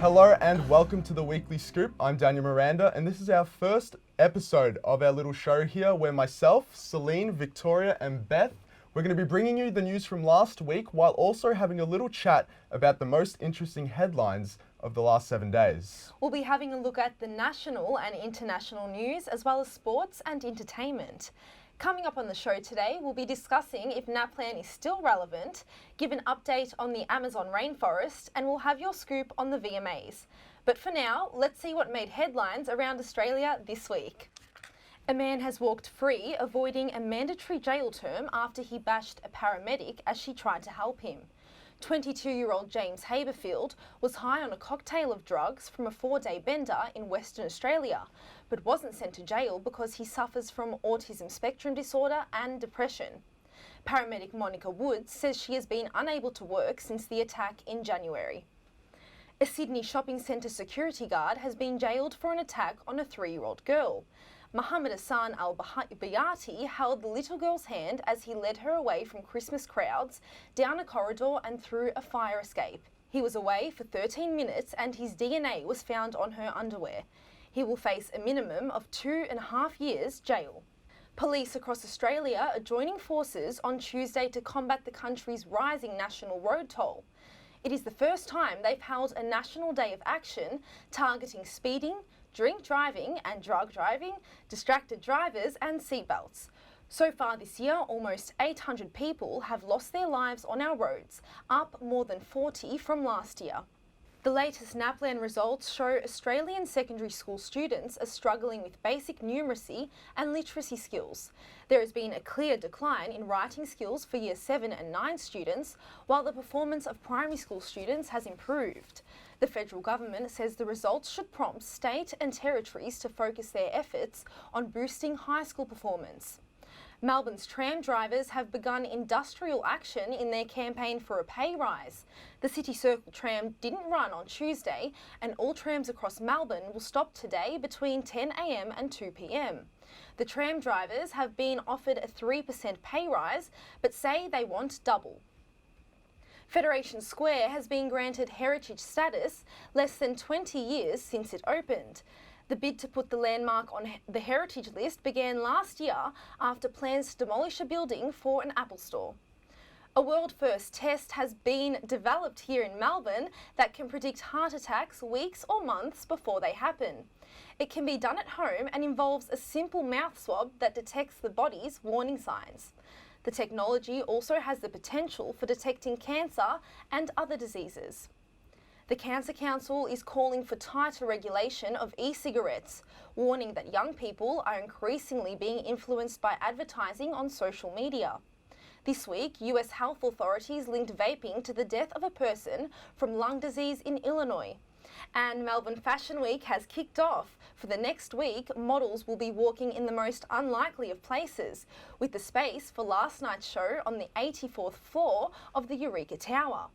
Hello and welcome to the Weekly Scoop. I'm Daniel Miranda and this is our first episode of our little show here where myself, Celine, Victoria and Beth, we're going to be bringing you the news from last week while also having a little chat about the most interesting headlines of the last 7 days. We'll be having a look at the national and international news as well as sports and entertainment. Coming up on the show today, we'll be discussing if NAPLAN is still relevant, give an update on the Amazon rainforest, and we'll have your scoop on the VMAs. But for now, let's see what made headlines around Australia this week. A man has walked free, avoiding a mandatory jail term after he bashed a paramedic as she tried to help him. 22-year-old James Haberfield was high on a cocktail of drugs from a 4-day bender in Western Australia, but wasn't sent to jail because he suffers from autism spectrum disorder and depression. Paramedic Monica Woods says she has been unable to work since the attack in January. A Sydney shopping centre security guard has been jailed for an attack on a 3-year-old girl. Mohammed Hassan al-Bayati held the little girl's hand as he led her away from Christmas crowds, down a corridor and through a fire escape. He was away for 13 minutes and his DNA was found on her underwear. He will face a minimum of 2.5 years jail. Police across Australia are joining forces on Tuesday to combat the country's rising national road toll. It is the first time they've held a national day of action targeting speeding, drink driving and drug driving, distracted drivers and seatbelts. So far this year, almost 800 people have lost their lives on our roads, up more than 40 from last year. The latest NAPLAN results show Australian secondary school students are struggling with basic numeracy and literacy skills. There has been a clear decline in writing skills for Year 7 and 9 students, while the performance of primary school students has improved. The federal government says the results should prompt state and territories to focus their efforts on boosting high school performance. Melbourne's tram drivers have begun industrial action in their campaign for a pay rise. The City Circle tram didn't run on Tuesday and all trams across Melbourne will stop today between 10 a.m. and 2 p.m. The tram drivers have been offered a 3% pay rise but say they want double. Federation Square has been granted heritage status less than 20 years since it opened. The bid to put the landmark on the heritage list began last year after plans to demolish a building for an Apple store. A world-first test has been developed here in Melbourne that can predict heart attacks weeks or months before they happen. It can be done at home and involves a simple mouth swab that detects the body's warning signs. The technology also has the potential for detecting cancer and other diseases. The Cancer Council is calling for tighter regulation of e-cigarettes, warning that young people are increasingly being influenced by advertising on social media. This week, US health authorities linked vaping to the death of a person from lung disease in Illinois. And Melbourne Fashion Week has kicked off. For the next week, models will be walking in the most unlikely of places, with the space for last night's show on the 84th floor of the Eureka Tower.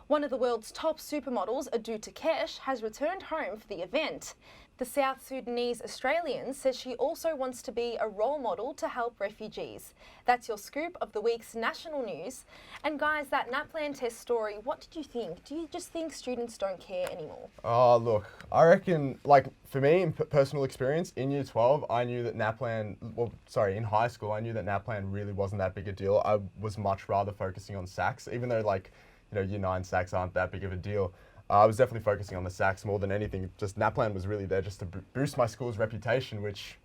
One of the world's top supermodels, Adu Takesh, has returned home for the event. The South Sudanese Australian says she also wants to be a role model to help refugees. That's your scoop of the week's national news. And guys, that NAPLAN test story, what did you think? Do you just think students don't care anymore? Oh, look, I reckon, for me, in personal experience, in Year 12, I knew that in high school, I knew that NAPLAN really wasn't that big a deal. I was much rather focusing on SACs, even though, Year 9 SACs aren't that big of a deal. I was definitely focusing on the SACs more than anything. Just NAPLAN was really there just to boost my school's reputation, which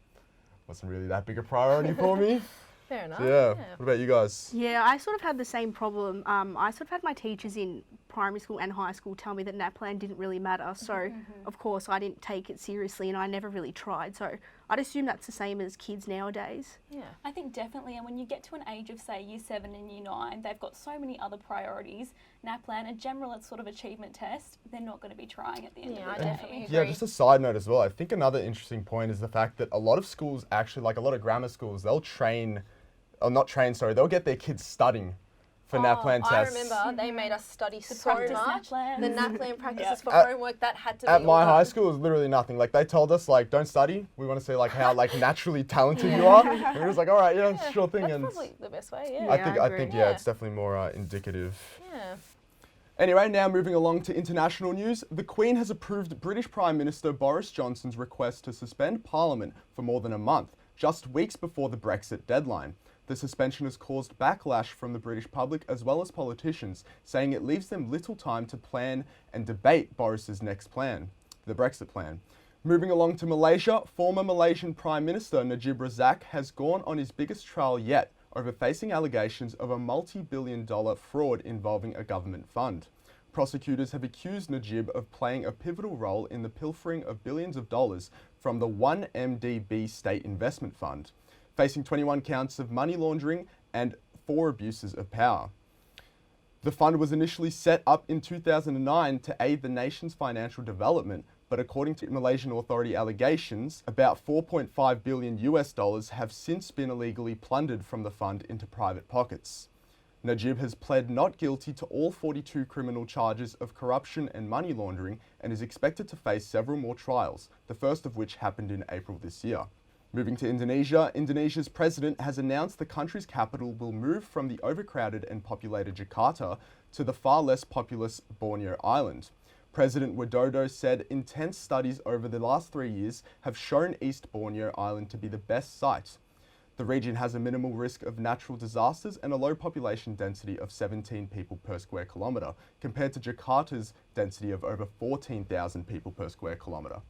wasn't really that big a priority for me. Fair enough. Yeah. What about you guys? Yeah, I sort of had the same problem. I sort of had my teachers in primary school and high school tell me that NAPLAN didn't really matter. So, of course, I didn't take it seriously and I never really tried. So, I'd assume that's the same as kids nowadays. Yeah. I think definitely, and when you get to an age of, say, Year 7 and Year 9, they've got so many other priorities. NAPLAN, a general sort of achievement test, they're not going to be trying at the end of the day. Definitely agree. Yeah, just a side note as well. I think another interesting point is the fact that a lot of schools actually, a lot of grammar schools, they'll get their kids studying for NAPLAN tests. I remember they made us study so practice much. NAPLAN. The NAPLAN practices for homework that had to be At my all high done. school, it was literally nothing. They told us, don't study. We want to see, how, naturally talented you are. And we were just all right, yeah, sure thing. That's and probably the best way, yeah. I think, agree. it's definitely more indicative. Yeah. Anyway, now moving along to international news, the Queen has approved British Prime Minister Boris Johnson's request to suspend Parliament for more than a month, just weeks before the Brexit deadline. The suspension has caused backlash from the British public as well as politicians, saying it leaves them little time to plan and debate Boris's next plan, the Brexit plan. Moving along to Malaysia, former Malaysian Prime Minister Najib Razak has gone on his biggest trial yet over facing allegations of a multi-billion-dollar fraud involving a government fund. Prosecutors have accused Najib of playing a pivotal role in the pilfering of billions of dollars from the 1MDB State Investment Fund, facing 21 counts of money laundering and 4 abuses of power. The fund was initially set up in 2009 to aid the nation's financial development, but according to Malaysian authority allegations, about $4.5 billion have since been illegally plundered from the fund into private pockets. Najib has pled not guilty to all 42 criminal charges of corruption and money laundering and is expected to face several more trials, the first of which happened in April this year. Moving to Indonesia, Indonesia's president has announced the country's capital will move from the overcrowded and populated Jakarta to the far less populous Borneo Island. President Widodo said intense studies over the last 3 years have shown East Borneo Island to be the best site. The region has a minimal risk of natural disasters and a low population density of 17 people per square kilometre, compared to Jakarta's density of over 14,000 people per square kilometre.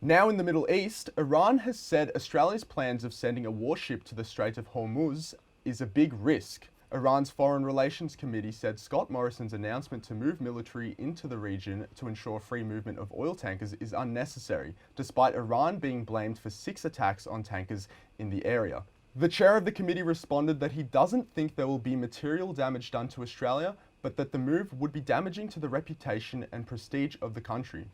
Now in the Middle East, Iran has said Australia's plans of sending a warship to the Strait of Hormuz is a big risk. Iran's Foreign Relations Committee said Scott Morrison's announcement to move military into the region to ensure free movement of oil tankers is unnecessary, despite Iran being blamed for 6 attacks on tankers in the area. The chair of the committee responded that he doesn't think there will be material damage done to Australia, but that the move would be damaging to the reputation and prestige of the country.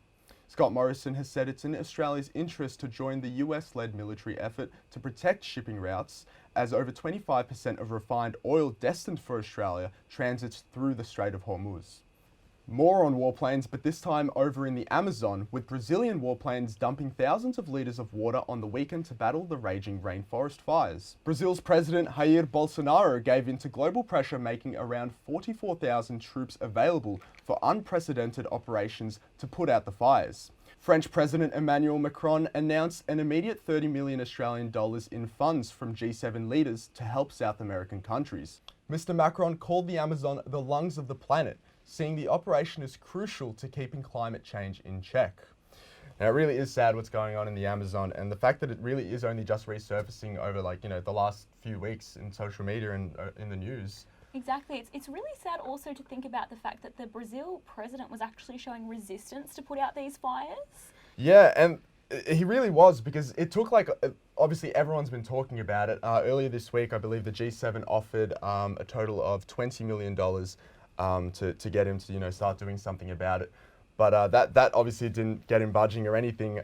Scott Morrison has said it's in Australia's interest to join the US-led military effort to protect shipping routes, as over 25% of refined oil destined for Australia transits through the Strait of Hormuz. More on warplanes, but this time over in the Amazon, with Brazilian warplanes dumping thousands of litres of water on the weekend to battle the raging rainforest fires. Brazil's President Jair Bolsonaro gave in to global pressure, making around 44,000 troops available for unprecedented operations to put out the fires. French President Emmanuel Macron announced an immediate 30 million Australian dollars in funds from G7 leaders to help South American countries. Mr. Macron called the Amazon the lungs of the planet, seeing the operation as crucial to keeping climate change in check. Now, it really is sad what's going on in the Amazon, and the fact that it really is only just resurfacing over, the last few weeks in social media and in the news. Exactly. It's really sad also to think about the fact that the Brazil president was actually showing resistance to put out these fires. Yeah, and he really was, because it took obviously everyone's been talking about it. Earlier this week, I believe the G7 offered a total of $20 million to get him to, start doing something about it. But that obviously didn't get him budging or anything.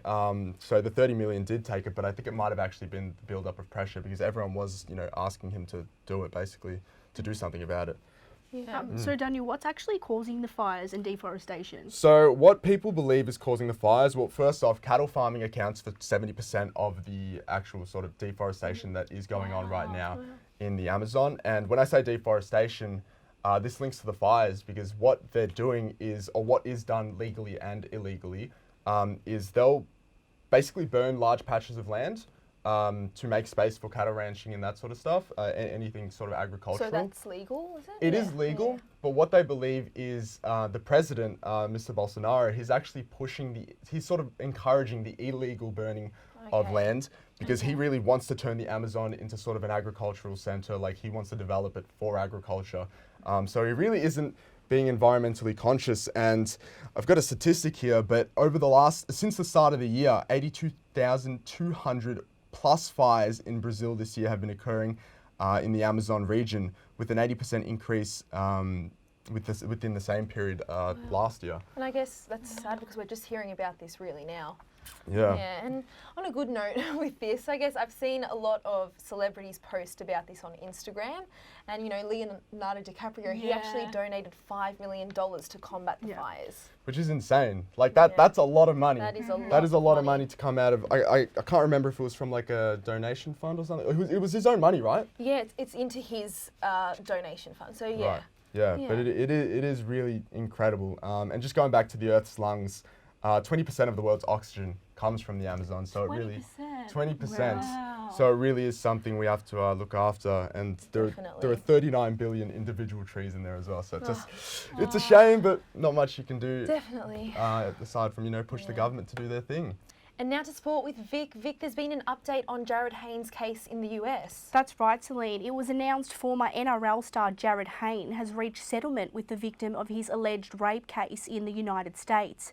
So the 30 million did take it, but I think it might have actually been the build-up of pressure, because everyone was, asking him to do it, basically, to do something about it. Yeah. So Daniel, what's actually causing the fires and deforestation? So what people believe is causing the fires, well, first off, cattle farming accounts for 70% of the actual sort of deforestation that is going on right now in the Amazon. And when I say deforestation, this links to the fires, because what they're doing is, or what is done legally and illegally, is they'll basically burn large patches of land to make space for cattle ranching and that sort of stuff, anything sort of agricultural. So that's legal, is it? It is legal, but what they believe is the president, Mr. Bolsonaro, he's actually he's sort of encouraging the illegal burning of land, because he really wants to turn the Amazon into sort of an agricultural center. Like, he wants to develop it for agriculture. So he really isn't being environmentally conscious. And I've got a statistic here, but since the start of the year, 82,200 plus fires in Brazil this year have been occurring in the Amazon region, with an 80% increase within the same period last year. And I guess that's sad, because we're just hearing about this really now. Yeah. Yeah, and on a good note with this, I guess I've seen a lot of celebrities post about this on Instagram, and Leonardo DiCaprio, he actually donated $5 million to combat the fires. Which is insane. That's a lot of money. That is a lot. That is a lot of money to come out of. I can't remember if it was from a donation fund or something. It was his own money, right? Yeah, it's into his donation fund. So yeah. Right. Yeah, Yeah. but it is really incredible. And just going back to the Earth's lungs, 20% of the world's oxygen comes from the Amazon. So 20%. it really 20%. Wow. So it really is something we have to look after. And there are Definitely. 39 billion individual trees in there as well. So it's a shame, but not much you can do Definitely. aside from push the government to do their thing. And now to sport with Vic. Vic, there's been an update on Jared Haynes' case in the US. That's right, Celine. It was announced former NRL star Jared Hayne has reached settlement with the victim of his alleged rape case in the United States.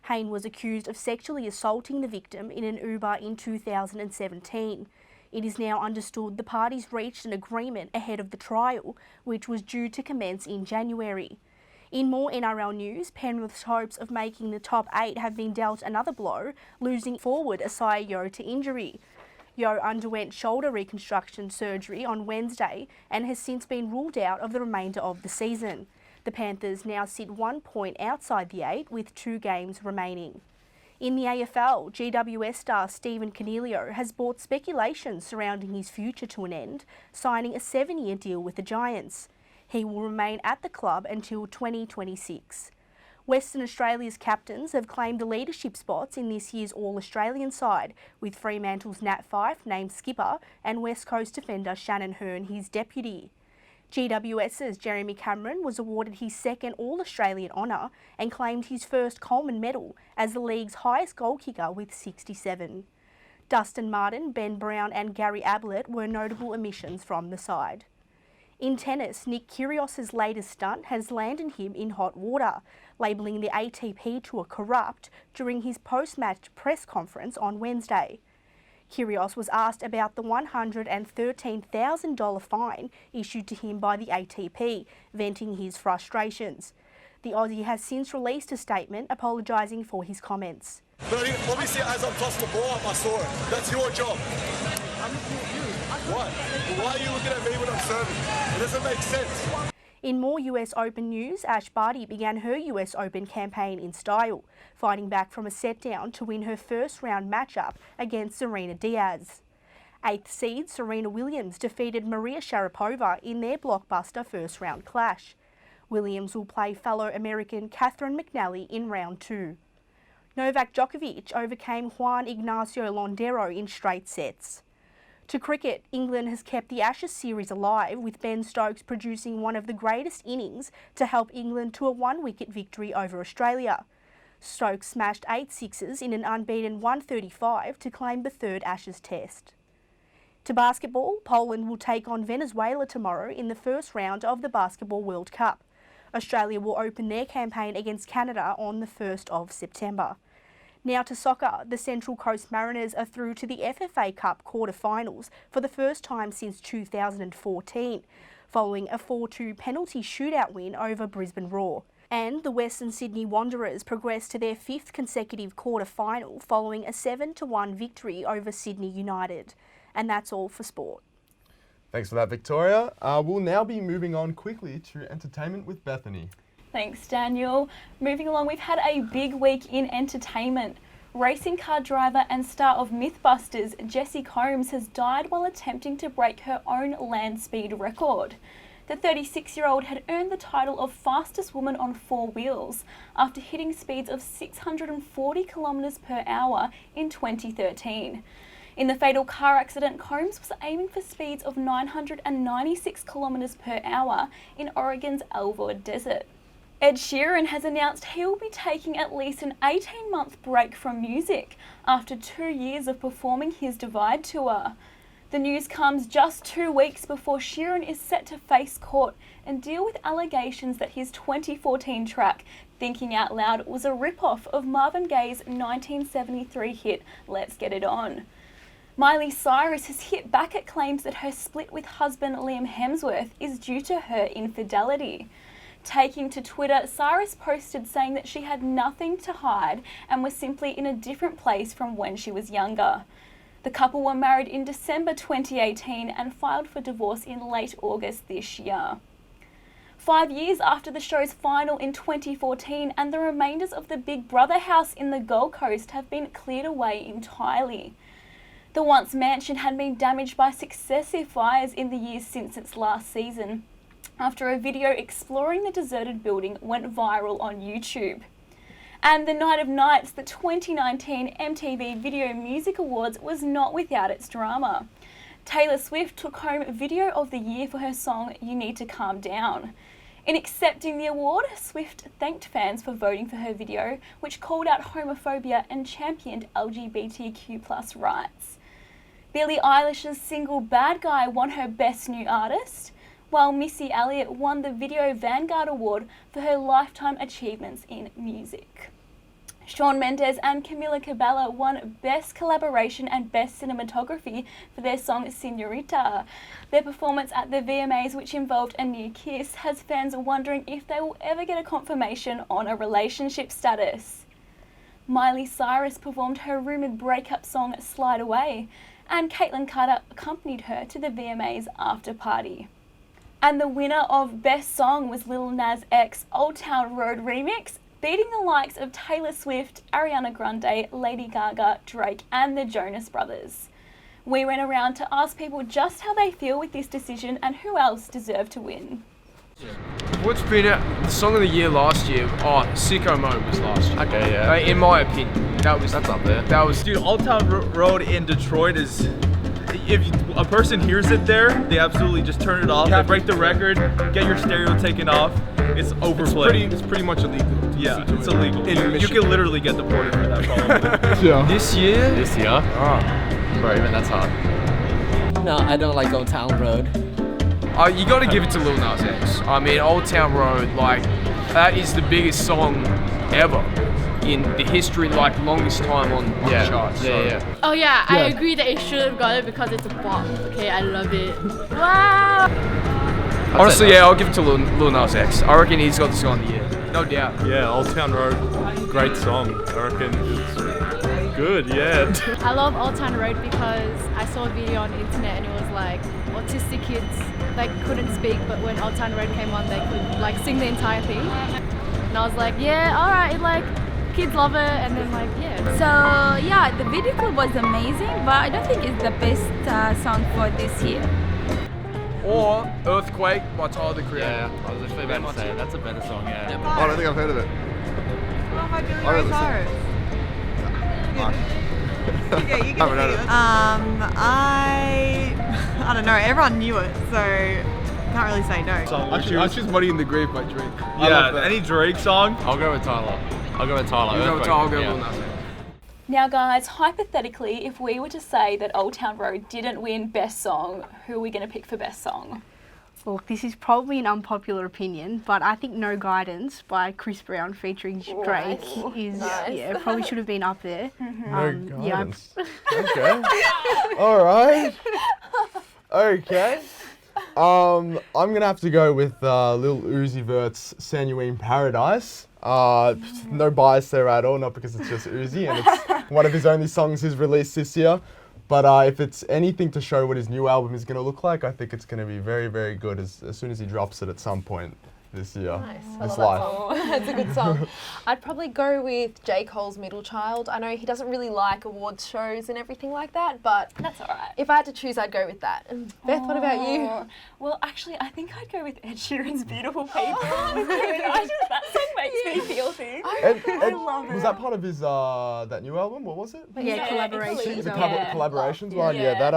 Hayne was accused of sexually assaulting the victim in an Uber in 2017. It is now understood the parties reached an agreement ahead of the trial, which was due to commence in January. In more NRL news, Penrith's hopes of making the top 8 have been dealt another blow, losing forward Asai Yeo to injury. Yeo underwent shoulder reconstruction surgery on Wednesday and has since been ruled out of the remainder of the season. The Panthers now sit 1 point outside the 8 with 2 games remaining. In the AFL, GWS star Stephen Coniglio has brought speculation surrounding his future to an end, signing a 7-year deal with the Giants. He will remain at the club until 2026. Western Australia's captains have claimed the leadership spots in this year's All-Australian side, with Fremantle's Nat Fyfe named skipper and West Coast defender Shannon Hearn his deputy. GWS's Jeremy Cameron was awarded his second All-Australian honour and claimed his first Coleman medal as the league's highest goal kicker with 67. Dustin Martin, Ben Brown and Gary Ablett were notable omissions from the side. In tennis, Nick Kyrgios's latest stunt has landed him in hot water, labelling the ATP Tour corrupt during his post-match press conference on Wednesday. Kyrgios was asked about the $113,000 fine issued to him by the ATP, venting his frustrations. The Aussie has since released a statement apologising for his comments. But obviously, as I'm tossing the ball up, I saw it. That's your job. What? Why are you looking at me when I'm serving? It doesn't make sense. In more US Open news, Ash Barty began her US Open campaign in style, fighting back from a set-down to win her first-round matchup against Serena Diaz. 8th seed Serena Williams defeated Maria Sharapova in their blockbuster first-round clash. Williams will play fellow American Catherine McNally in round 2. Novak Djokovic overcame Juan Ignacio Londero in straight sets. To cricket, England has kept the Ashes series alive, with Ben Stokes producing one of the greatest innings to help England to a 1-wicket victory over Australia. Stokes smashed 8 sixes in an unbeaten 135 to claim the 3rd Ashes test. To basketball, Poland will take on Venezuela tomorrow in the first round of the Basketball World Cup. Australia will open their campaign against Canada on the 1st of September. Now to soccer, the Central Coast Mariners are through to the FFA Cup quarter-finals for the first time since 2014, following a 4-2 penalty shootout win over Brisbane Roar. And the Western Sydney Wanderers progressed to their 5th consecutive quarter-final following a 7-1 victory over Sydney United. And that's all for sport. Thanks for that, Victoria. We'll now be moving on quickly to entertainment with Bethany. Thanks, Daniel. Moving along, we've had a big week in entertainment. Racing car driver and star of Mythbusters, Jessie Combs, has died while attempting to break her own land speed record. The 36-year-old had earned the title of fastest woman on 4 wheels after hitting speeds of 640 kilometres per hour in 2013. In the fatal car accident, Combs was aiming for speeds of 996 kilometres per hour in Oregon's Elwood Desert. Ed Sheeran has announced he will be taking at least an 18-month break from music after 2 years of performing his Divide tour. The news comes just 2 weeks before Sheeran is set to face court and deal with allegations that his 2014 track, Thinking Out Loud, was a rip-off of Marvin Gaye's 1973 hit, Let's Get It On. Miley Cyrus has hit back at claims that her split with husband Liam Hemsworth is due to her infidelity. Taking to Twitter, Cyrus posted saying that she had nothing to hide and was simply in a different place from when she was younger. The couple were married in December 2018 and filed for divorce in late August this year. 5 years after the show's final in 2014, and the remainders of the Big Brother house in the Gold Coast have been cleared away entirely. The once mansion had been damaged by successive fires in the years since its last season, after a video exploring the deserted building went viral on YouTube. And the night of nights, the 2019 MTV Video Music Awards was not without its drama. Taylor Swift took home Video of the Year for her song You Need to Calm Down. In accepting the award, Swift thanked fans for voting for her video, which called out homophobia and championed LGBTQ+ rights. Billie Eilish's single Bad Guy won her Best New Artist, while Missy Elliott won the Video Vanguard Award for her lifetime achievements in music. Shawn Mendes and Camila Cabello won Best Collaboration and Best Cinematography for their song Señorita. Their performance at the VMAs, which involved a near kiss, has fans wondering if they will ever get a confirmation on a relationship status. Miley Cyrus performed her rumoured breakup song Slide Away, and Caitlin Carter accompanied her to the VMAs after party. And the winner of Best Song was Lil Nas X Old Town Road remix, beating the likes of Taylor Swift, Ariana Grande, Lady Gaga, Drake and the Jonas Brothers. We went around to ask people just how they feel with this decision and who else deserved to win. What's been the song of the year last year? Oh, Sicko Mode was last year. Okay, yeah. In my opinion, that's up there. That was Dude, Old Town Road in Detroit is, if a person hears it there, they absolutely just turn it off. They break the record, get your stereo taken off. It's overplayed. It's pretty much illegal. Yeah, it's illegal. In You Michigan. can literally get deported for that probably. Yeah. This year. Bro, even that's hard. No, I don't like Old Town Road. You got to give it to Lil Nas X. I mean, Old Town Road, like, that is the biggest song ever in the history, like, longest time on the charts. So. Oh yeah, I agree that it should have got it because it's a bop. Okay, I love it. Wow. Honestly, yeah, I'll give it to Lil Nas X. I reckon he's got the song of the year. No doubt. Yeah, Old Town Road, great song. I reckon it's good, yeah. I love Old Town Road because I saw a video on the internet and it was like autistic kids like couldn't speak, but when Old Town Road came on, they could like sing the entire thing. And I was like, yeah, all right, like kids love it, and then like So yeah, the video clip was amazing, but I don't think it's the best song for this year. Or Earthquake by Tyler, the Creator. Yeah, I was literally about to say, that's a better song, yeah. Oh, I don't think I've heard of it. What about Billy I Ray don't Cyrus? Yeah, you I haven't heard of it. I don't know. Everyone knew it, so can't really say no. I choose Money in the Grave by Drake. Yeah, any Drake song? I'll go with Tyler. I'll go with Tyler. I'll go Yeah. Lil Nas X. Now guys, hypothetically, if we were to say that Old Town Road didn't win Best Song, who are we going to pick for Best Song? Look, this is probably an unpopular opinion, but I think No Guidance by Chris Brown featuring Drake is probably should have been up there. No guidance. Okay. All right. Okay. I'm gonna have to go with Lil Uzi Vert's Sanguine Paradise. No bias there at all, not because it's just Uzi and it's one of his only songs he's released this year. But if it's anything to show what his new album is going to look like, I think it's going to be very, very good as soon as he drops it at some point this year. Nice. This I love life. that song. That's a good song. I'd probably go with J. Cole's Middle Child. I know he doesn't really like awards shows and everything like that, but That's alright. if I had to choose, I'd go with that. And Beth, what about you? Well, actually, I think I'd go with Ed Sheeran's Beautiful People. That song makes me feel things. I love was that part of his that new album? What was it? Yeah, collaborations. The Yeah. collaborations Yeah. one, yeah. That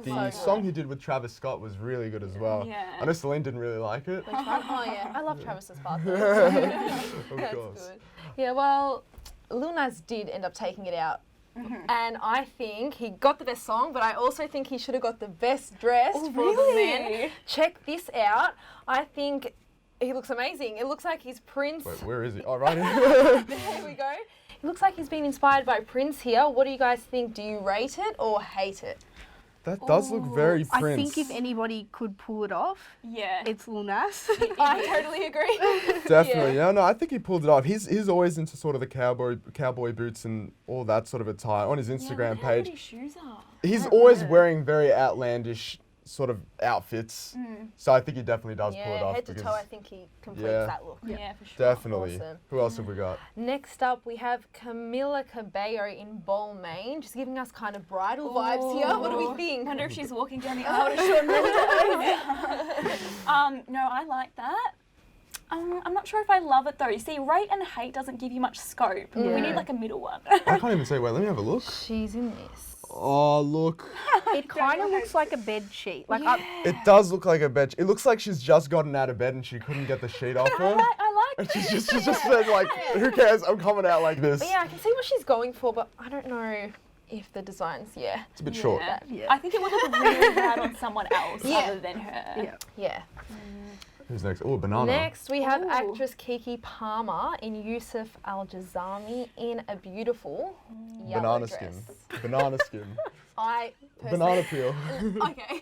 the love song he did with Travis Scott was really good as well. Yeah. I know Celine didn't really like it. Oh yeah, I love Travis's part. Of That's course. good. Yeah, well, Lil Nas did end up taking it out. And I think he got the best song, but I also think he should have got the best dressed for the men. Check this out. I think he looks amazing. It looks like he's Prince. Wait, where is he? Oh, right. There we go. It looks like he's been inspired by Prince here. What do you guys think? Do you rate it or hate it? That does look very I Prince. think if anybody could pull it off, Yeah. it's Lil Nas. I totally agree. Definitely, yeah. No, I think he pulled it off. He's always into sort of the cowboy boots and all that sort of attire on his Instagram page. What his shoes are. He's always wearing very outlandish sort of outfits. So I think he definitely does pull it Yeah, off. head to because toe, I think he completes yeah. that look. Yeah, for sure. Definitely. Awesome. Who else have we got? Next up, we have Camila Cabello in Balmain, just giving us kind of bridal vibes here. What do we think? Wonder if she's walking down the aisle to Shawn Mendes. No, I like that. I'm not sure if I love it though. You see, rate and hate doesn't give you much scope. Yeah. We need like a middle one. I can't even say. Wait, let me have a look. She's in this. Oh, look. It kind of looks like a bed sheet. Like It does look like a bed. It looks like she's just gotten out of bed and she couldn't get the sheet off her. I like And she's just said like, who cares? I'm coming out like this. But yeah, I can see what she's going for, but I don't know if the designs, It's a bit short. Yeah. I think it would look really bad on someone else other than her. Yeah. Who's next? Oh, banana. Next, we have actress Kiki Palmer in Yusuf Al-Jazami in a beautiful yellow Banana dress. skin. Banana skin. I Banana peel. Okay.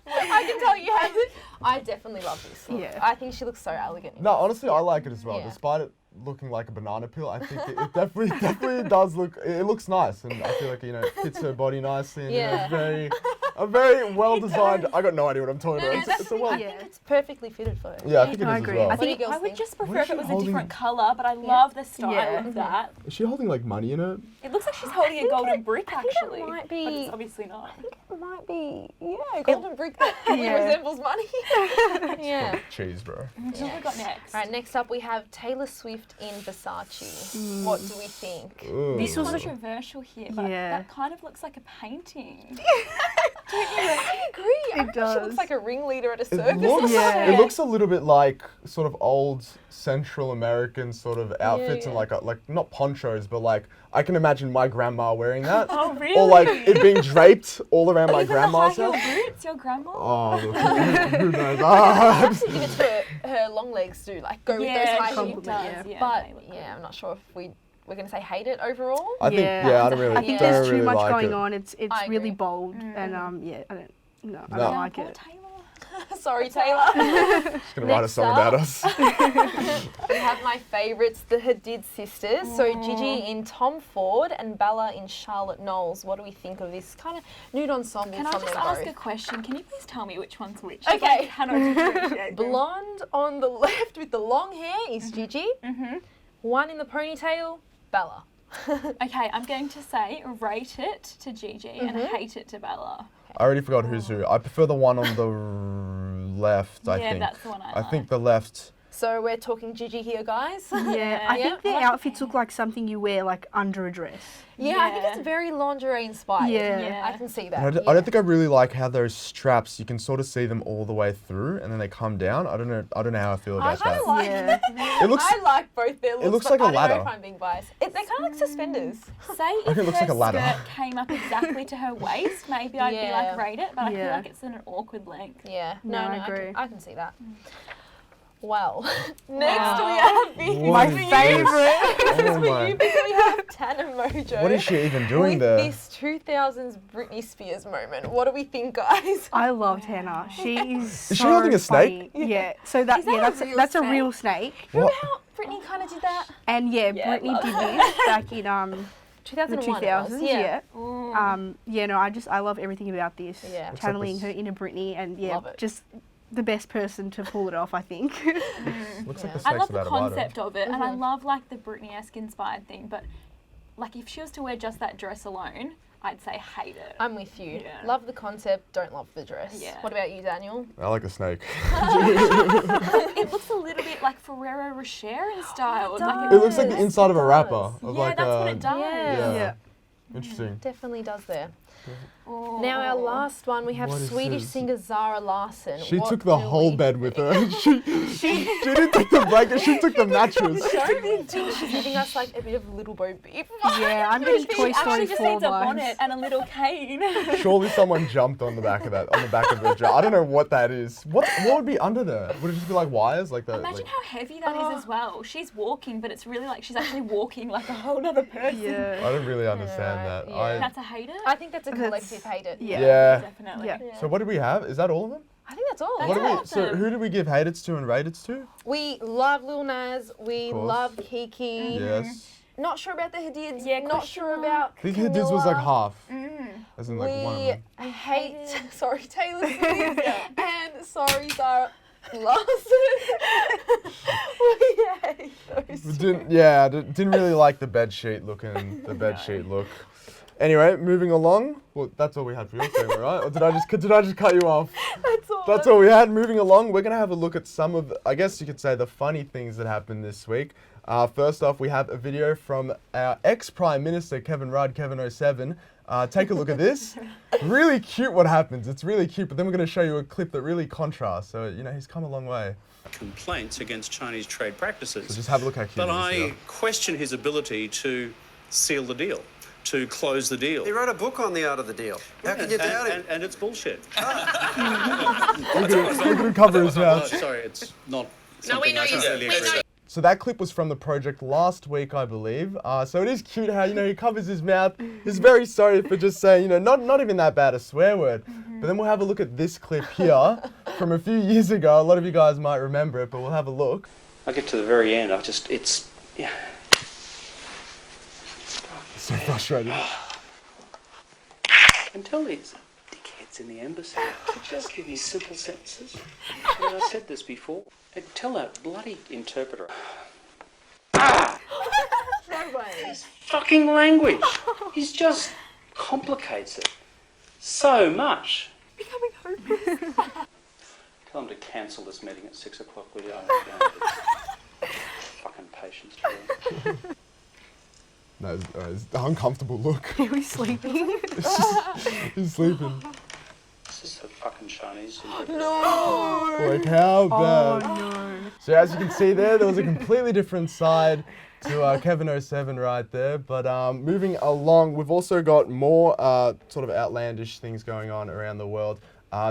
I can tell you have. I definitely love this look. Yeah. I think she looks so elegant. in No, this. honestly, I like it as well. Yeah. Despite it looking like a banana peel, I think it definitely does look. It looks nice, and I feel like it fits her body nicely. And, Yeah. a very well designed. I got no idea what I'm talking No, about. no, It's a well. I think it's perfectly fitted for her. Yeah, I think it is I as agree. well. I What do you think girls I would think? just What prefer is if it she was a holding? different colour, but I love the style of that. Is she holding like money in it? It looks like she's holding a golden brick I think actually. it might But be. it's obviously not. It might be. Yeah, golden brick that resembles money. Yeah. Cheese, bro. So what we got next? Right, next up we have Taylor Swift in Versace. What do we think? Ooh. This was controversial here, but Yeah. that kind of looks like a painting. I agree. I reckon she does. looks like a ringleader at a It circus. looks, Yeah. it looks a little bit like sort of old Central American sort of outfits and like not ponchos, but like I can imagine my grandma wearing that. Oh, really? Or like it being draped all around my Even grandma's the high house. heel boots, your grandma? Oh, look, who knows? Ah. Perhaps to give it to her long legs do, like go with those high she heels. does. Yeah, But they look yeah, I'm not sure if we're going to say hate it overall. I think I don't really. I think don't there's too really much like going it. on. It's I really agree. bold, and I don't No. like Poor it. Taylor. Sorry, Taylor. She's gonna write a Next song up. about us. We have my favourites, the Hadid sisters. So Gigi in Tom Ford and Bella in Charlotte Knowles. What do we think of this kind of nude ensemble Can I from just them ask both? a question? Can you please tell me which one's which? Okay. I cannot differentiate them. Blonde on the left with the long hair is Gigi. One in the ponytail, Bella. Okay, I'm going to say rate it to Gigi and hate it to Bella. I already forgot who's who. I prefer the one on the left. I Yeah, think. that's the one I think the left. So we're talking Gigi here, guys. Yeah, I think their like outfits look like something you wear like under a dress. Yeah, I think it's very lingerie inspired. Yeah. I can see that. I don't think I really like how those straps. You can sort of see them all the way through, and then they come down. I don't know how I feel I about kind that. of like Yeah. It looks. I like both their looks. looks but like a I don't ladder. know if I'm being biased. They're kind of like suspenders. Say if it looks her like a ladder. skirt came up exactly to her waist, maybe I'd be Yeah. like rate it, but I feel Yeah. like it's in an awkward length. Yeah. No, I I agree. can see that. Well, next we have What is My this? favourite. Oh my. we have Tana Mojo. What is she even doing with there? this 2000s Britney Spears moment. What do we think, guys? I love Hannah. She is. Is she so holding a snake? funny. Yeah. So that Is that a that's real a real snake. Remember how Britney kind of did that? And yeah, Yeah, I Britney love did this back in the 2001 it 2000s. was. Yeah. Mm. No, I love everything about this. Yeah. Looks like Channeling this- her inner Britney, and yeah, Love it. just the best person to pull it off, I think. Looks like Yeah. the I snake's love the about to bite her. concept of it, and I love like the Britney-esque inspired thing, but like if she was to wear just that dress alone, I'd say hate it. I'm with you. Yeah. Love the concept, don't love the dress. Yeah. What about you, Daniel? I like the snake. It looks a little bit like Ferrero Rocher in style. does. It looks like the inside of a wrapper. Of Yeah, like that's what a, it does. Yeah. Yeah. Interesting. Definitely does there. Oh. Now our last one, we have What is Swedish this? singer Zara Larsson. She What took the do whole we bed with her. she didn't take the blanket. She took the mattress. She's giving us like a bit of Little Bo Beep. Yeah, I'm getting Toy She Story actually just 4 needs a vibes. bonnet and a little cane. Surely someone jumped on the back of that, on the back of the jar. I don't know what that is. What would be under there? Would it just be like wires, like that? Imagine like, how heavy that is as well. She's walking, but it's really like she's actually walking like a whole other person. Yeah. I don't really understand Right, that. yeah. That's a hate it? I think that's a That's- collective hate it. Yeah. Definitely. Yeah. So what do we have? Is that all of them? I think that's all. That's What do all we? of So them. who do we give hateds to and rateds to? We love Lil Nas. We course. love Kiki. Yes. Not sure about the Hadids. Yeah, not question sure mark. about I think his was like Camilla. half. As in like one of We them. hate, sorry, Taylor Swift, and sorry, Zara Larsson. We hate those two. Didn't really like the bed sheet looking, the bed sheet look. Anyway, moving along. Well, that's all we had for your segment, right? Or did I just cut you off? That's all. That's all we had. Moving along, we're going to have a look at some of, I guess you could say, the funny things that happened this week. First off, we have a video from our ex-Prime Minister, Kevin Rudd, Kevin07. Take a look at this. Really cute what happens. It's really cute, but then we're going to show you a clip that really contrasts. So, you know, he's come a long way. Complaints against Chinese trade practices. So just have a look how cute But it is, I question his ability to seal the deal, to close the deal. He wrote a book on the art of the deal. How can you doubt it? And it's bullshit. Look at him cover his mouth. Sorry, it's not something I completely agree with. So that clip was from the project last week, I believe. So it is cute how, you know, he covers his mouth. He's very sorry for just saying, you know, not even that bad a swear word. But then we'll have a look at this clip here from a few years ago. A lot of you guys might remember it, but we'll have a look. I get to the very end, yeah. So frustrating. I can tell these dickheads in the embassy to just give me simple sentences. I mean, I've said this before. And tell that bloody interpreter. No way. His fucking language. He just complicates it so much. Becoming hopeless. Tell him to cancel this meeting at 6 o'clock, will you? I fucking patience for it. No, it's an uncomfortable look. Are we sleeping? He's sleeping. This is a fucking Chinese. No! Like, how bad? Oh, no. So as you can see there was a completely different side to Kevin07 right there. But moving along, we've also got more sort of outlandish things going on around the world.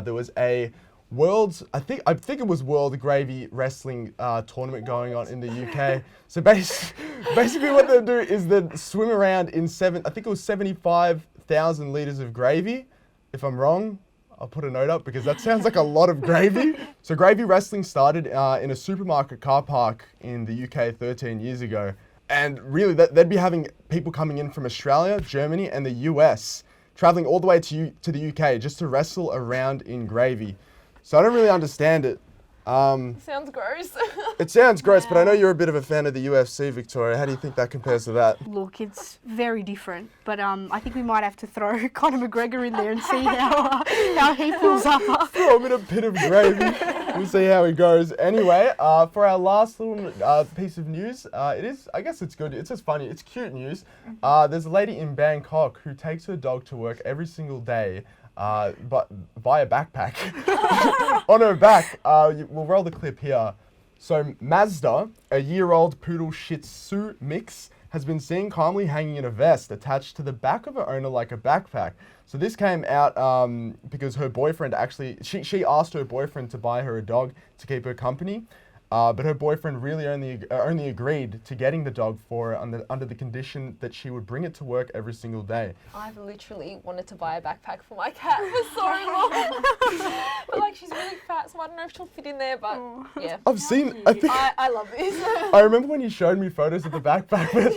There was a I think it was World Gravy Wrestling tournament going on in the UK. So basically what they do is they swim around in 75,000 litres of gravy. If I'm wrong, I'll put a note up because that sounds like a lot of gravy. So gravy wrestling started in a supermarket car park in the UK 13 years ago. And really they'd be having people coming in from Australia, Germany and the US, travelling all the way to the UK just to wrestle around in gravy. So I don't really understand it. Sounds gross. It sounds gross, but I know you're a bit of a fan of the UFC, Victoria. How do you think that compares to that? Look, it's very different, but I think we might have to throw Conor McGregor in there and see how he pulls up. Throw him in a pit of gravy. We'll see how he goes. Anyway, for our last little piece of news, I guess it's good. It's just funny. It's cute news. There's a lady in Bangkok who takes her dog to work every single day. But via backpack on her back. We'll roll the clip here. So Mazda, a year-old poodle Shih Tzu mix, has been seen calmly hanging in a vest attached to the back of her owner like a backpack. So this came out because her boyfriend she asked her boyfriend to buy her a dog to keep her company. But her boyfriend really only agreed to getting the dog for her under the condition that she would bring it to work every single day. I've literally wanted to buy a backpack for my cat for so long. But like she's really fat, so I don't know if she'll fit in there, but yeah. I love this. I remember when you showed me photos of the backpack, but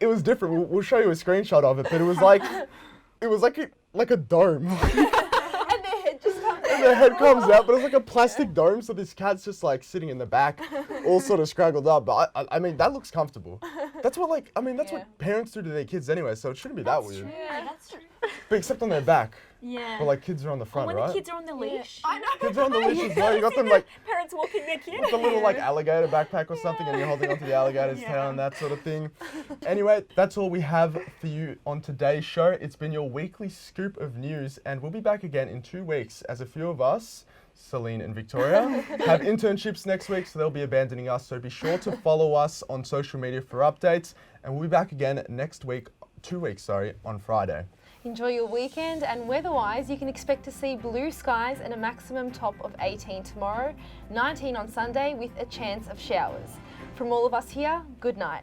it was different. We'll show you a screenshot of it, but it was like a dome. And the head comes out, but it's like a plastic dome, so this cat's just like sitting in the back, all sort of scraggled up. But I mean, that looks comfortable. That's what what parents do to their kids anyway, so it shouldn't be that weird. Yeah, that's true. But except on their back. Yeah. But like kids are on the front, when right? the kids are on the leash. I know. Kids are on the leash as well. You got them like parents walking their kid. with a little like alligator backpack or something, and you're holding onto the alligator's tail and that sort of thing. Anyway, that's all we have for you on today's show. It's been your weekly scoop of news, and we'll be back again in 2 weeks as a few of us, Celine and Victoria, have internships next week, so they'll be abandoning us. So be sure to follow us on social media for updates, and we'll be back again next week, 2 weeks, on Friday. Enjoy your weekend, and weather-wise, you can expect to see blue skies and a maximum top of 18 tomorrow, 19 on Sunday with a chance of showers. From all of us here, good night.